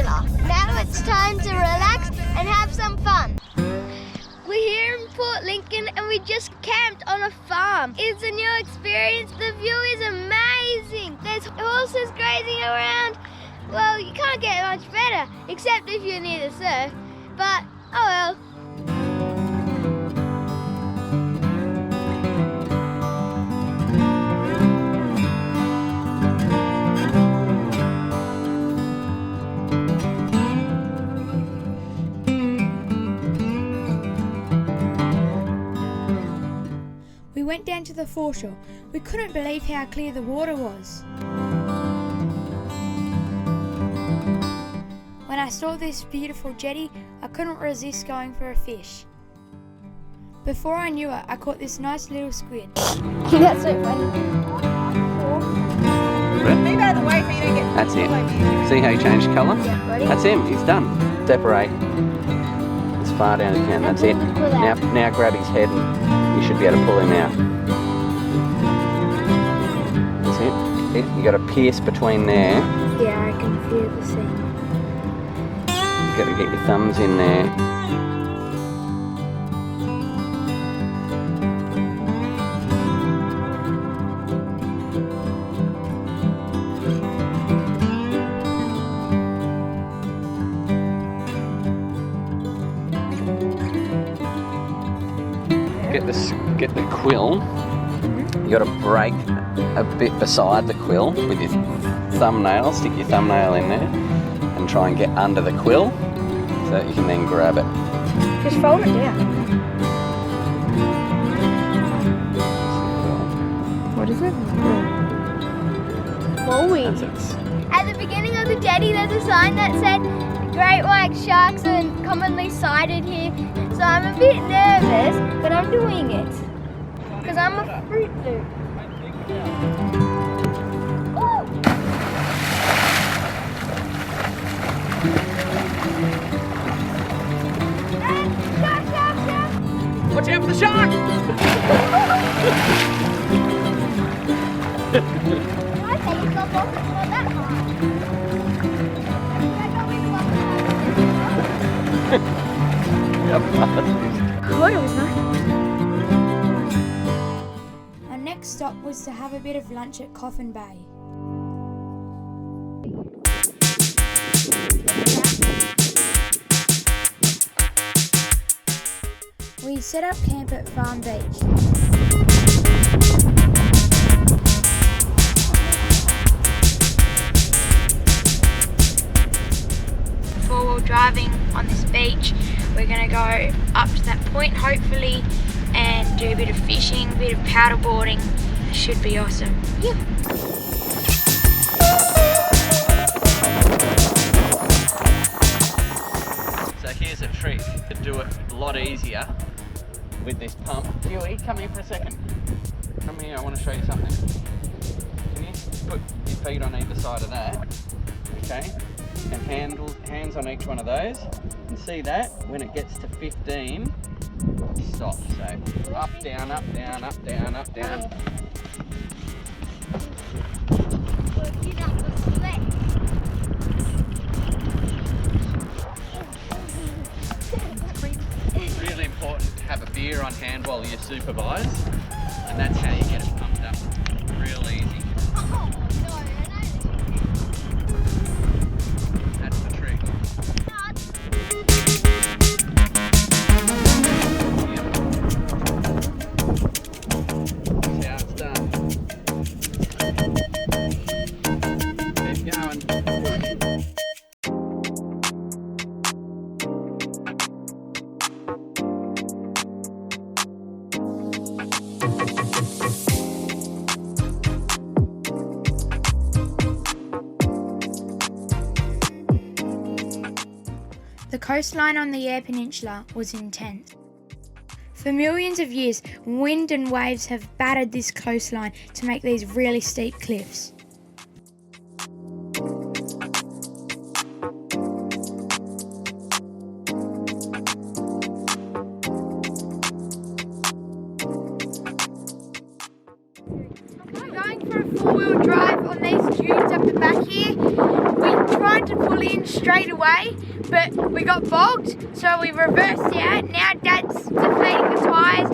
Peninsula. Now it's time to relax and have some fun. We're here in Port Lincoln and we just camped on a farm. It's a new experience. The view is amazing. There's horses grazing around. Well, you can't get much better, except if you're near the surf. But, oh well. We went down to the foreshore. We couldn't believe how clear the water was. When I saw this beautiful jetty, I couldn't resist going for a fish. Before I knew it, I caught this nice little squid. That's so funny. Move out of the way so you don't get... That's it. See how he changed colour? Yeah, ready? That's him. He's done. Separate. As far down as you can. That's it. Now grab his head and you should be able to pull him out. That's it. You got to pierce between there. Yeah, I can feel the same. You got to get your thumbs in there. Get the quill. You got to break a bit beside the quill with your thumbnail. Stick your thumbnail in there and try and get under the quill so that you can then grab it. Just fold it down. What is it? Wowie. At the beginning of the jetty, there's a sign that said great white sharks are commonly sighted here. So I'm a bit nervous, but I'm doing it. Because I'm a fruit loop. Oh. Shark! Watch out for the shark! I think it's not that high. What was that? Our next stop was to have a bit of lunch at Coffin Bay. We set up camp at Farm Beach. Four-wheel driving on this beach. We're going to go up to that point hopefully and do a bit of fishing, a bit of paddleboarding. It should be awesome. Yeah. So here's a trick to do it a lot easier with this pump. Huey, come here for a second. Come here, I want to show you something. Can you put your feet on either side of that? Okay. And hands on each one of those. And see that when it gets to 15, stop. So up, down, up, down, up, down, up, down. It's really important to have a beer on hand while you supervise, and that's how you get it pumped up. Real easy. That's the trick. That's how it's done. Keep going. The coastline on the Eyre Peninsula was intense. For millions of years, wind and waves have battered this coastline to make these really steep cliffs. We're going for a four-wheel drive on these dunes up the back here. We tried to pull in straight away, but we got bogged, so we reversed out. Now Dad's deflating the tyres.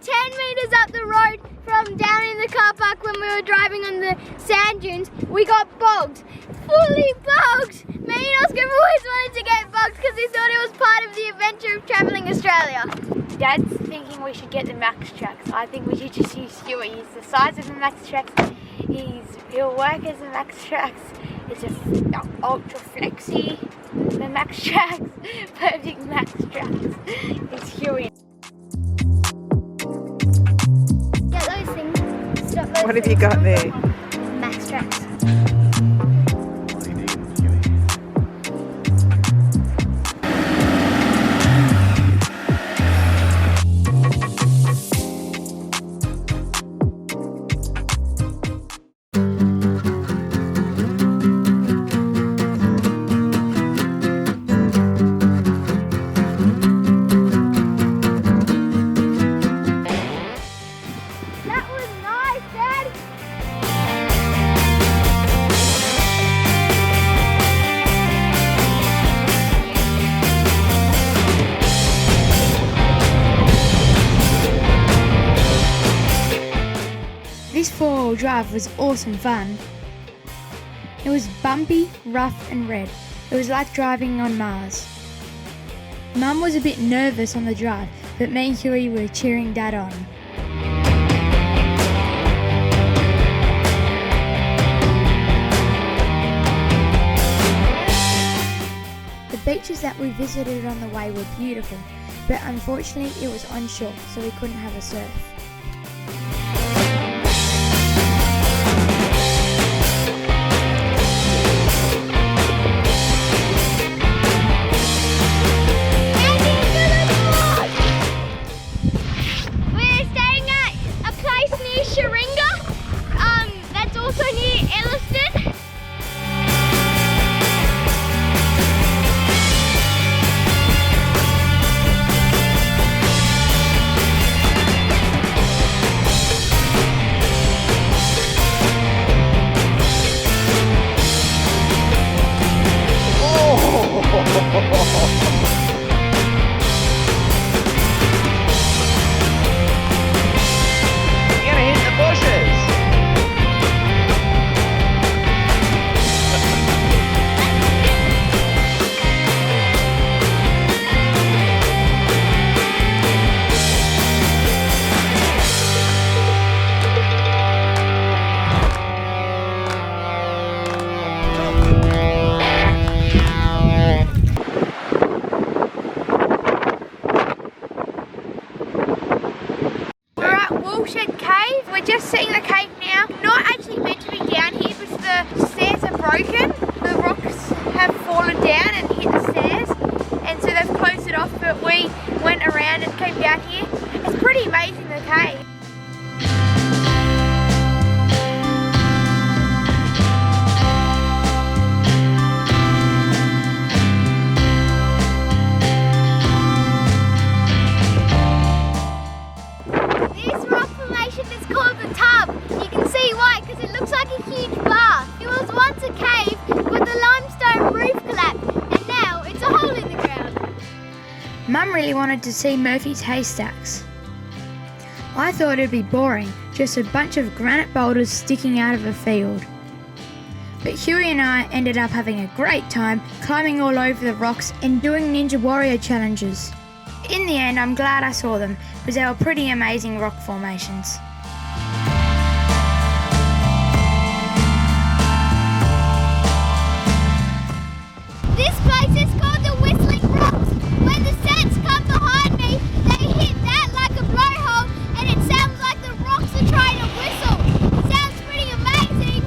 10 meters up the road from down in the car park when we were driving on the sand dunes, we got bogged. Fully bogged! Me and Oscar have always wanted to get bogged because we thought it was part of the adventure of travelling Australia. Dad's thinking we should get the Max Tracks. I think we should just use Stuart. He's the size of the Max Tracks. He'll work as a Max Tracks. It's a ultra flexi, the Max Tracks, perfect Max Tracks. It's Huey. Get those things. Stop those What have you got there? Max tracks. That was nice, Dad. This four-wheel drive was awesome fun. It was bumpy, rough and red. It was like driving on Mars. Mum was a bit nervous on the drive, but me and Huey were cheering Dad on. The beaches that we visited on the way were beautiful, but unfortunately it was onshore, so we couldn't have a surf. We're staying at a place near Sharinga, that's also near Elliston. You're gonna hit the bushes. We're at Woolshed Cave. We're just seeing the cave now. Not actually meant to be down here because the stairs are broken. The rocks have fallen down and hit the stairs, and so they've closed it off, but we went around and came down here. It's pretty amazing, the cave. This rock formation is called the Tub. You can see why, because it looks like a huge bath. It was once a cave, but the limestone roof collapsed, and now it's a hole in the ground. Mum really wanted to see Murphy's haystacks. I thought it'd be boring, just a bunch of granite boulders sticking out of a field. But Huey and I ended up having a great time climbing all over the rocks and doing Ninja Warrior challenges. In the end, I'm glad I saw them because they were pretty amazing rock formations. This place is called the Whistling Rocks. When the sets come behind me, they hit that like a blowhole, and it sounds like the rocks are trying to whistle. It sounds pretty amazing.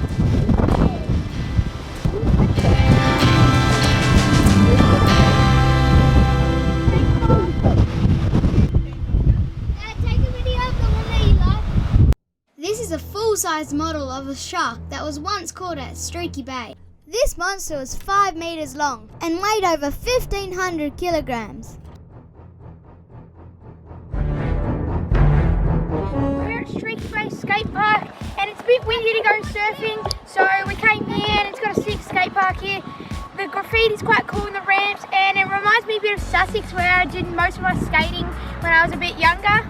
Dad, take a video of the one that you like. This is a full-size model of a shark that was once caught at Streaky Bay. This monster was 5 meters long and weighed over 1,500 kilograms. We're at Streaky Bay Skatepark and it's a bit windy to go surfing, so we came here and it's got a sick skate park here. The graffiti is quite cool in the ramps and it reminds me a bit of Sussex where I did most of my skating when I was a bit younger,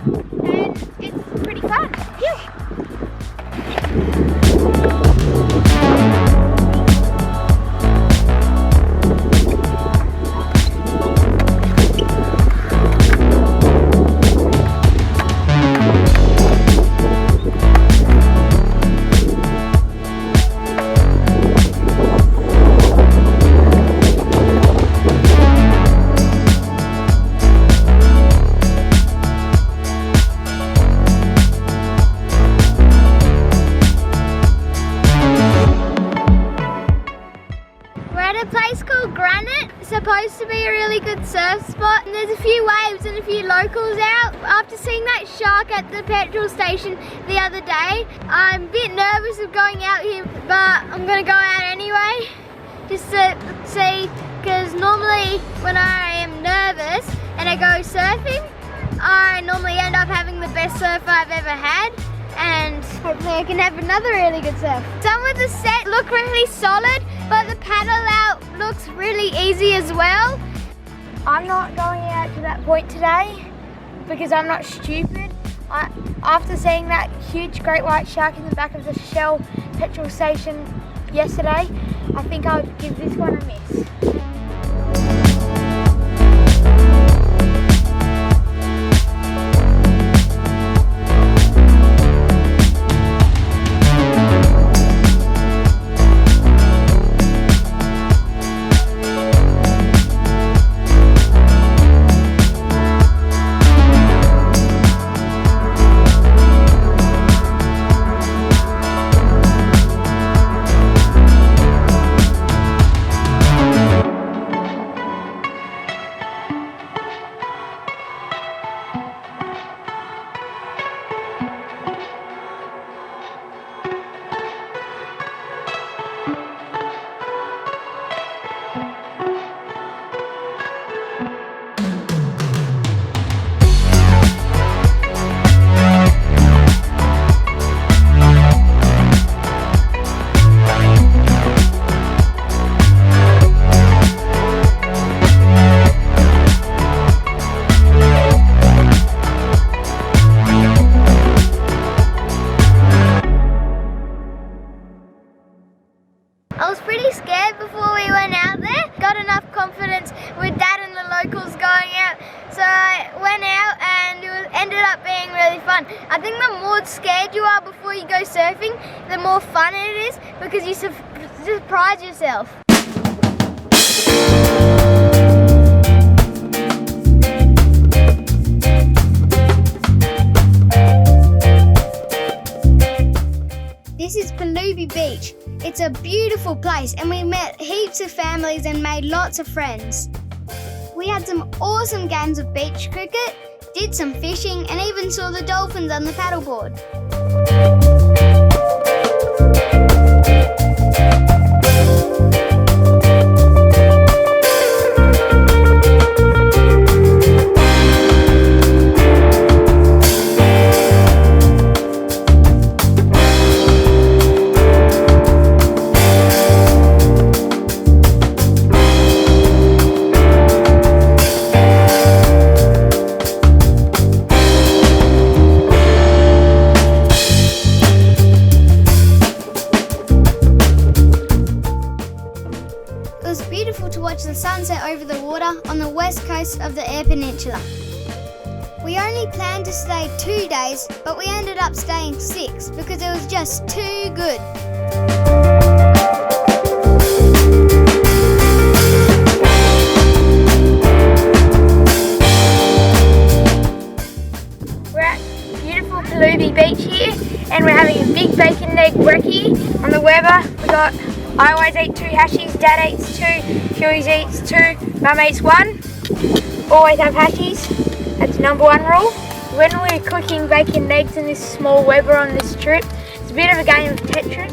and it's pretty fun. Phew. Supposed to be a really good surf spot, and there's a few waves and a few locals out. After seeing that shark at the petrol station the other day, I'm a bit nervous of going out here, but I'm gonna go out anyway just to see, because normally when I am nervous and I go surfing, I normally end up having the best surf I've ever had, and hopefully I can have another really good surf. Some of the set look really solid, but the paddle out looks really easy as well. I'm not going out to that point today because I'm not stupid. After seeing that huge great white shark in the back of the Shell petrol station yesterday, I think I would give this one a miss. I was pretty scared before we went out there. Got enough confidence with Dad and the locals going out, so I went out and it ended up being really fun. I think the more scared you are before you go surfing, the more fun it is because you surprise yourself. This is Perlubie Beach. It's a beautiful place and we met heaps of families and made lots of friends. We had some awesome games of beach cricket, did some fishing and even saw the dolphins on the paddleboard. It was beautiful to watch the sunset over the water on the west coast of the Eyre Peninsula. We only planned to stay 2 days, but we ended up staying 6 because it was just too good. We're at beautiful Perlubie Beach here and we're having a big bacon egg brekkie on the Weber. We got, I always eat 2 hashies, Dad eats 2, Huey eats 2, Mum eats 1. Always have hashies, that's #1 rule. When we're cooking bacon and eggs in this small Weber on this trip, it's a bit of a game of Tetris.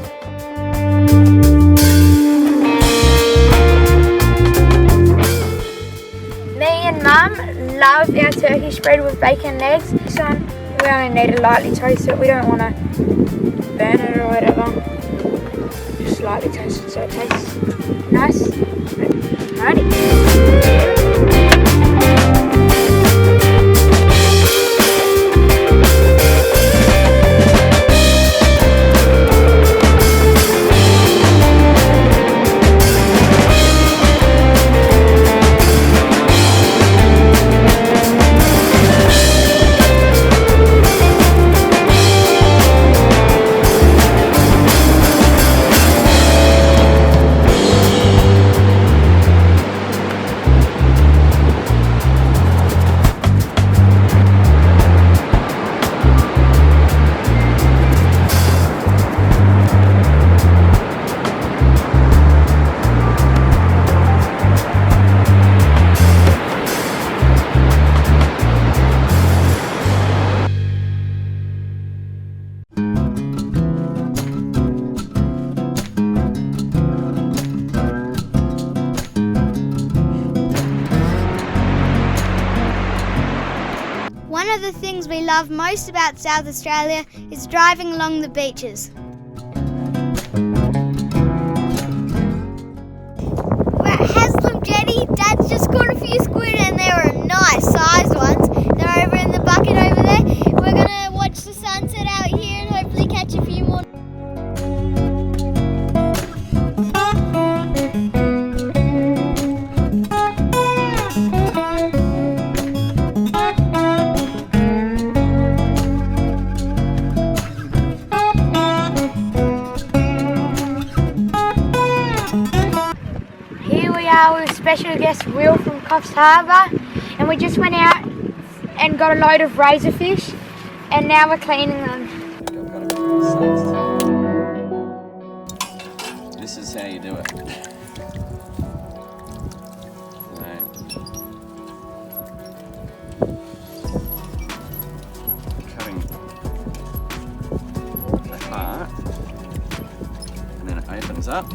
love our turkey spread with bacon and eggs. This one, we only need to lightly toast it. We don't want to burn it or whatever. Just lightly toast it so it tastes nice. Alrighty. One of the things we love most about South Australia is driving along the beaches. We're at Haslam Jetty. Dad's just caught a few squid and they were nice sized ones. They're over in the bucket over there. We're going to watch the sunset out here and hopefully catch a few more. With special guest Will from Coffs Harbour, and we just went out and got a load of razorfish and now we're cleaning them. This is how you do it. Cutting the heart and then it opens up.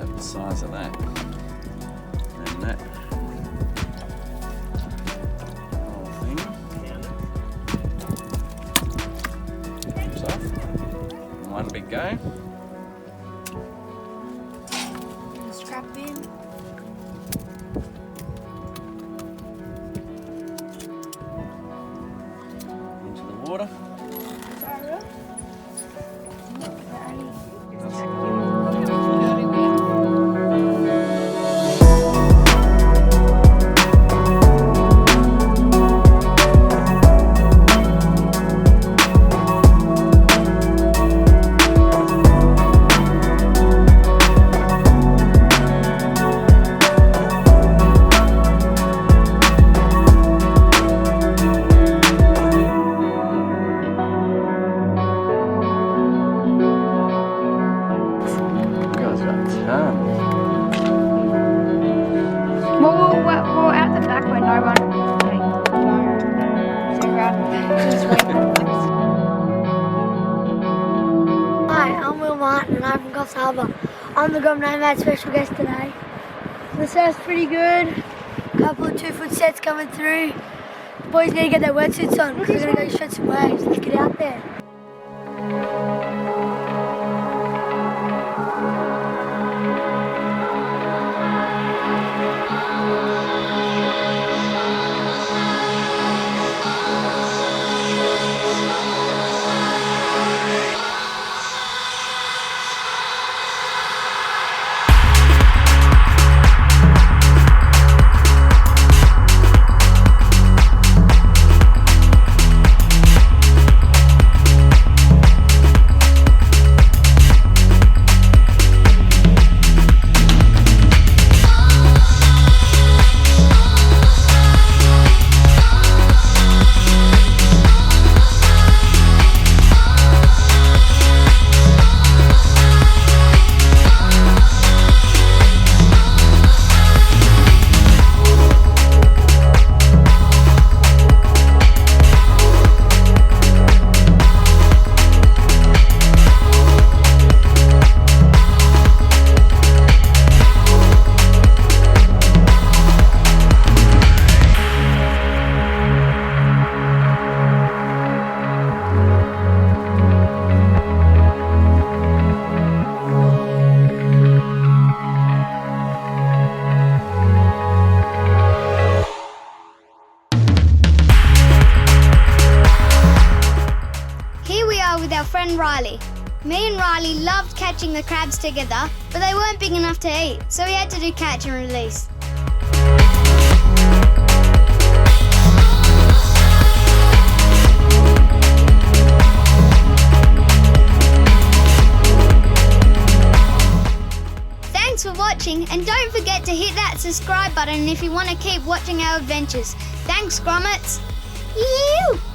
The size of that, and that whole thing comes off in one big go. Strap in. Into the water. We're out the back where no one. Hi, I'm Will Martin and I'm from Coffs Harbour. I'm the Grom Nomads special guest today. The surf's pretty good. A couple of 2-foot sets coming through. The boys need to get their wetsuits on because we're going to go shoot some waves. Let's get out there. Riley. Me and Riley loved catching the crabs together, but they weren't big enough to eat, so we had to do catch and release. Thanks for watching, and don't forget to hit that subscribe button if you want to keep watching our adventures. Thanks, Grommets! Ew!